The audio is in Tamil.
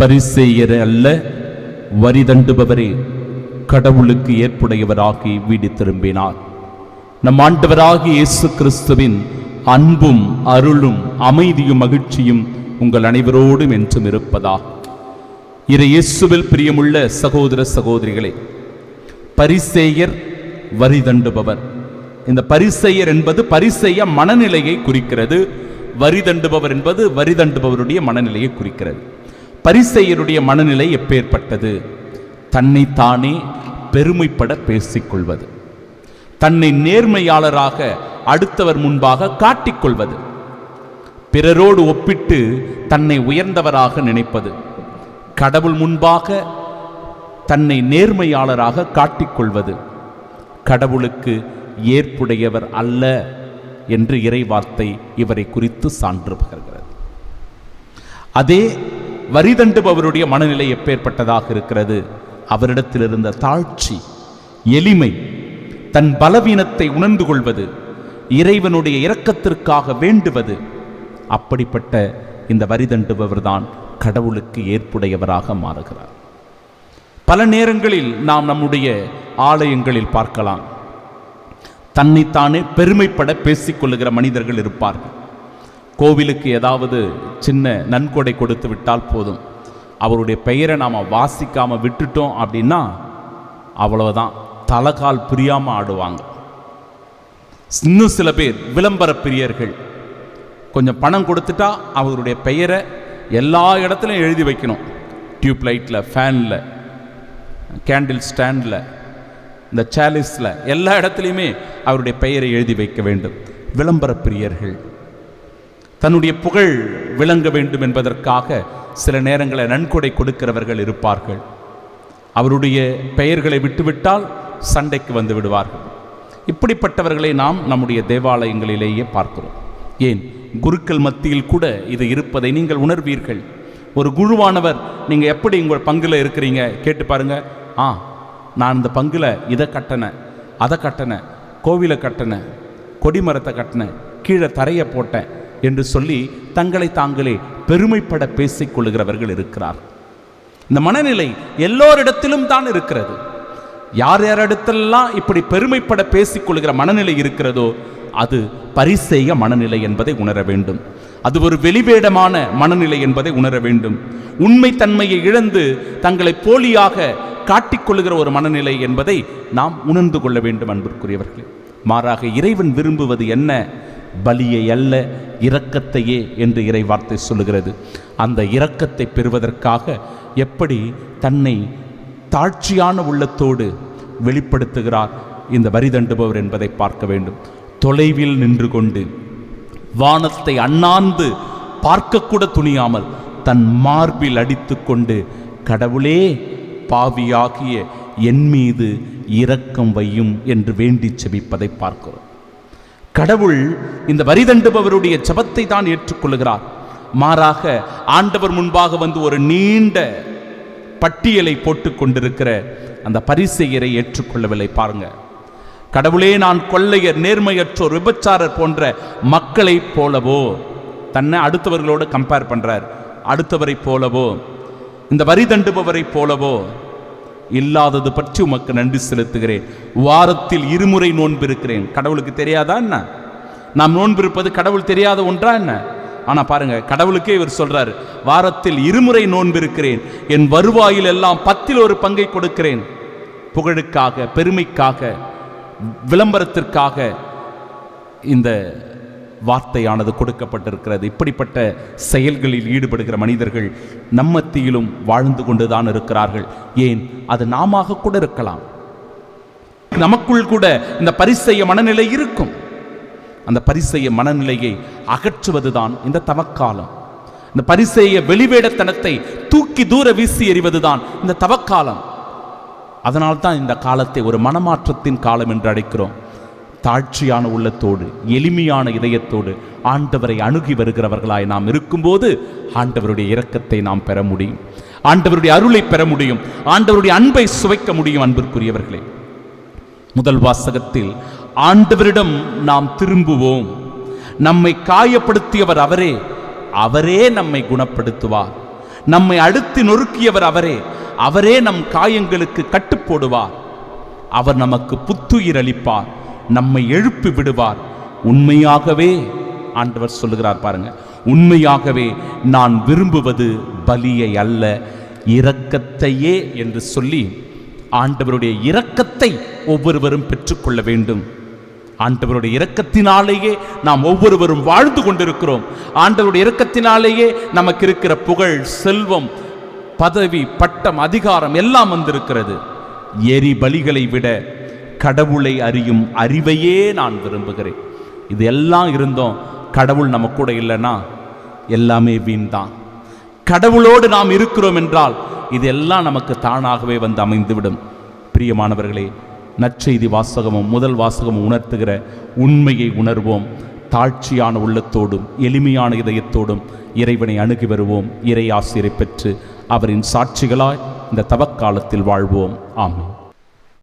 பரிசேயர் அல்ல, வரி தண்டுபவரே கடவுளுக்கு ஏற்புடையவராகி வீடு திரும்பினார். நம் ஆண்டவராகிய இயேசு கிறிஸ்துவின் அன்பும் அருளும் அமைதியும் மகிழ்ச்சியும் உங்கள் அனைவரோடும் என்றும் இருப்பதா. இறை இயேசுவில் பிரியமுள்ள சகோதர சகோதரிகளே, பரிசேயர் வரி தண்டுபவர். இந்த பரிசேயர் என்பது பரிசேய மனநிலையை குறிக்கிறது. வரி தண்டுபவர் என்பது வரி தண்டுபவருடைய மனநிலையை குறிக்கிறது. பரிசேயருடைய மனநிலை எப்பேற்பட்டது? தன்னைத்தானே பெருமைப்பட பேசிக்கொள்வது, தன்னை நேர்மையாளராக அடுத்தவர் முன்பாக காட்டிக்கொள்வது, பிறரோடு ஒப்பிட்டு தன்னை உயர்ந்தவராக நினைப்பது, கடவுள் முன்பாக தன்னை நேர்மையாளராக காட்டிக்கொள்வது, கடவுளுக்கு ஏற்புடையவர் அல்ல என்று இறைவார்த்தை இவரை குறித்து சான்று பகர்கிறது. அதே வரி தண்டுபவருடைய மனநிலை எப்பேற்பட்டதாக இருக்கிறது? அவரிடத்தில் இருந்த தாழ்ச்சி, எளிமை, தன் பலவீனத்தை உணர்ந்து கொள்வது, இறைவனுடைய இரக்கத்திற்காக வேண்டுவது. அப்படிப்பட்ட இந்த வரி தண்டுபவர் தான் கடவுளுக்கு ஏற்புடையவராக மாறுகிறார். பல நேரங்களில் நாம் நம்முடைய ஆலயங்களில் பார்க்கலாம், தன்னைத்தானே பெருமைப்பட பேசிக்கொள்ளுகிற மனிதர்கள் இருப்பார்கள். கோவிலுக்கு ஏதாவது சின்ன நன்கொடை கொடுத்து விட்டால் போதும், அவருடைய பெயரை நாம் வாசிக்காமல் விட்டுட்டோம் அப்படின்னா அவ்வளவுதான், தலகால் புரியாமல் ஆடுவாங்க. இன்னும் சில பேர் விளம்பர பிரியர்கள், கொஞ்சம் பணம் கொடுத்துட்டா அவருடைய பெயரை எல்லா இடத்துலையும் எழுதி வைக்கணும். டியூப் லைட்டில், ஃபேனில், கேண்டில் ஸ்டாண்டில், இந்த சாலிஸில், எல்லா இடத்துலையுமே அவருடைய பெயரை எழுதி வைக்க வேண்டும். விளம்பர பிரியர்கள். தன்னுடைய புகழ் விளங்க வேண்டும் என்பதற்காக சில நேரங்களில் நன்கொடை கொடுக்கிறவர்கள் இருப்பார்கள். அவருடைய பெயர்களை விட்டுவிட்டால் சண்டைக்கு வந்து விடுவார்கள். இப்படிப்பட்டவர்களை நாம் நம்முடைய தேவாலயங்களிலேயே பார்க்கிறோம். ஏன், குருக்கள் மத்தியில் கூட இது இருப்பதை நீங்கள் உணர்வீர்கள். ஒரு குருவானவர், நீங்கள் எப்படி உங்கள் பங்கில் இருக்கிறீங்க கேட்டு பாருங்க. நான் இந்த பங்கில் இதை கட்டினேன், அதை கட்டினேன், கோவிலை கட்டினேன், கொடிமரத்தை கட்டினேன், கீழே தரையை போட்டேன் என்று சொல்லி தங்களை தாங்களே பெருமைப்பட பேசிக்கொள்ளுகிறவர்கள் இருக்கிறார். இந்த மனநிலை எல்லோரிடத்திலும் தான் இருக்கிறது. யார் யாரிடத்திலெல்லாம் இப்படி பெருமைப்பட பேசிக்கொள்ளுகிற மனநிலை இருக்கிறதோ அது பரிசேய மனநிலை என்பதை உணர வேண்டும். அது ஒரு வெளிவேடமான மனநிலை என்பதை உணர வேண்டும். உண்மை தன்மையை இழந்து தங்களை போலியாக காட்டிக்கொள்ளுகிற ஒரு மனநிலை என்பதை நாம் உணர்ந்து கொள்ள வேண்டும் அன்பிற்குரியவர்களே. மாறாக இறைவன் விரும்புவது என்ன? பலியை அல்ல, இரக்கத்தையே என்று இறை வார்த்தை சொல்லுகிறது. அந்த இரக்கத்தை பெறுவதற்காக எப்படி தன்னை தாழ்ச்சியான உள்ளத்தோடு வெளிப்படுத்துகிறார் இந்த வரி தண்டுபவர் என்பதை பார்க்க வேண்டும். தொலைவில் நின்று கொண்டு வானத்தை அண்ணாந்து பார்க்கக்கூட துணியாமல் தன் மார்பில் அடித்து கொண்டு, கடவுளே, பாவியாகிய என் மீது இரக்கம் வையும் என்று வேண்டி செபிப்பதை பார்க்கிறோம். கடவுள் இந்த வரி தண்டுபவருடைய ஜெபத்தை தான் ஏற்றுக்கொள்கிறார். மாறாக ஆண்டவர் முன்பாக வந்து ஒரு நீண்ட பட்டியலை போட்டுக் கொண்டிருக்கிற அந்த பரிசேயரை ஏற்றுக்கொள்ளவில்லை. பாருங்க, கடவுளே, நான் கொள்ளையர், நேர்மையற்றோர், விபச்சாரர் போன்ற மக்களை போலவோ, தன்னை அடுத்தவர்களோடு கம்பேர் பண்றார், அடுத்தவரை போலவோ, இந்த வரி தண்டுபவரை போலவோ இல்லாதது பற்றி உமக்கு நன்றி செலுத்துகிறேன். வாரத்தில் 2 முறை நோன்பு இருக்கிறேன். கடவுளுக்கு தெரியாதா என்ன? நாம் நோன்பு இருப்பது கடவுள் தெரியாத ஒன்றா என்ன? ஆனா பாருங்க, கடவுளுக்கே இவர் சொல்றாரு, வாரத்தில் 2 முறை நோன்பு இருக்கிறேன், என் வருவாயில் எல்லாம் 10ல் 1 பங்கை கொடுக்கிறேன். புகழுக்காக, பெருமைக்காக, விளம்பரத்திற்காக இந்த வார்த்தையானது கொடுக்கப்பட்டிருக்கிறது. இப்படிப்பட்ட செயல்களில் ஈடுபடுகிற மனிதர்கள் நம்மத்தியிலும் வாழ்ந்து கொண்டுதான் இருக்கிறார்கள். ஏன், அது நாம கூட இருக்கலாம். நமக்குள் கூட இந்த பரிசேய மனநிலை இருக்கும். அந்த பரிசேய மனநிலையை அகற்றுவதுதான் இந்த தவக்காலம். இந்த பரிசேய வெளிவேடத்தனத்தை தூக்கி தூர வீசி எறிவதுதான் இந்த தவக்காலம். அதனால்தான் இந்த காலத்தை ஒரு மனமாற்றத்தின் காலம் என்று அழைக்கிறோம். தாழ்ச்சியான உள்ளத்தோடு, எளிமையான இதயத்தோடு ஆண்டவரை அணுகி வருகிறவர்களாய் நாம் இருக்கும்போது ஆண்டவருடைய இரக்கத்தை நாம் பெற முடியும், ஆண்டவருடைய அருளை பெற முடியும், ஆண்டவருடைய அன்பை சுவைக்க முடியும். அன்பிற்குரியவர்களே, முதல் வாசகத்தில் ஆண்டவரிடம் நாம் திரும்புவோம், நம்மை காயப்படுத்தியவர் அவரே, அவரே நம்மை குணப்படுத்துவார், நம்மை அடுத்து நொறுக்கியவர் அவரே. அவரே நம் காயங்களுக்கு கட்டு போடுவார். அவர் நமக்கு புத்துயிர் அளிப்பார், நம்மை எழுப்பி விடுவார். உண்மையாகவே ஆண்டவர் சொல்லுகிறார் பாருங்க, உண்மையாகவே நான் விரும்புவது பலியை அல்ல, இரக்கத்தையே என்று சொல்லி ஆண்டவருடைய இரக்கத்தை ஒவ்வொருவரும் பெற்றுக்கொள்ள வேண்டும். ஆண்டவருடைய இரக்கத்தினாலேயே நாம் ஒவ்வொருவரும் வாழ்ந்து கொண்டிருக்கிறோம். ஆண்டவருடைய இரக்கத்தினாலேயே நமக்கு இருக்கிற புகழ், செல்வம், பதவி, பட்டம், அதிகாரம் எல்லாம் வந்திருக்கிறது. எரி பலிகளை விட கடவுளை அறியும் அறிவையே நான் விரும்புகிறேன். இது எல்லாம் இருந்தோம், கடவுள் நம்ம கூட இல்லைன்னா எல்லாமே வீண் தான். கடவுளோடு நாம் இருக்கிறோம் என்றால் இதெல்லாம் நமக்கு தானாகவே வந்து அமைந்துவிடும். பிரியமானவர்களே, நற்செய்தி வாசகமும் முதல் வாசகமும் உணர்த்துகிற உண்மையை உணர்வோம். தாழ்ச்சியான உள்ளத்தோடும் எளிமையான இதயத்தோடும் இறைவனை அணுகி வருவோம். இறை ஆசிரை பெற்று அவரின் சாட்சிகளாய் இந்த தவக்காலத்தில் வாழ்வோம். ஆமென்.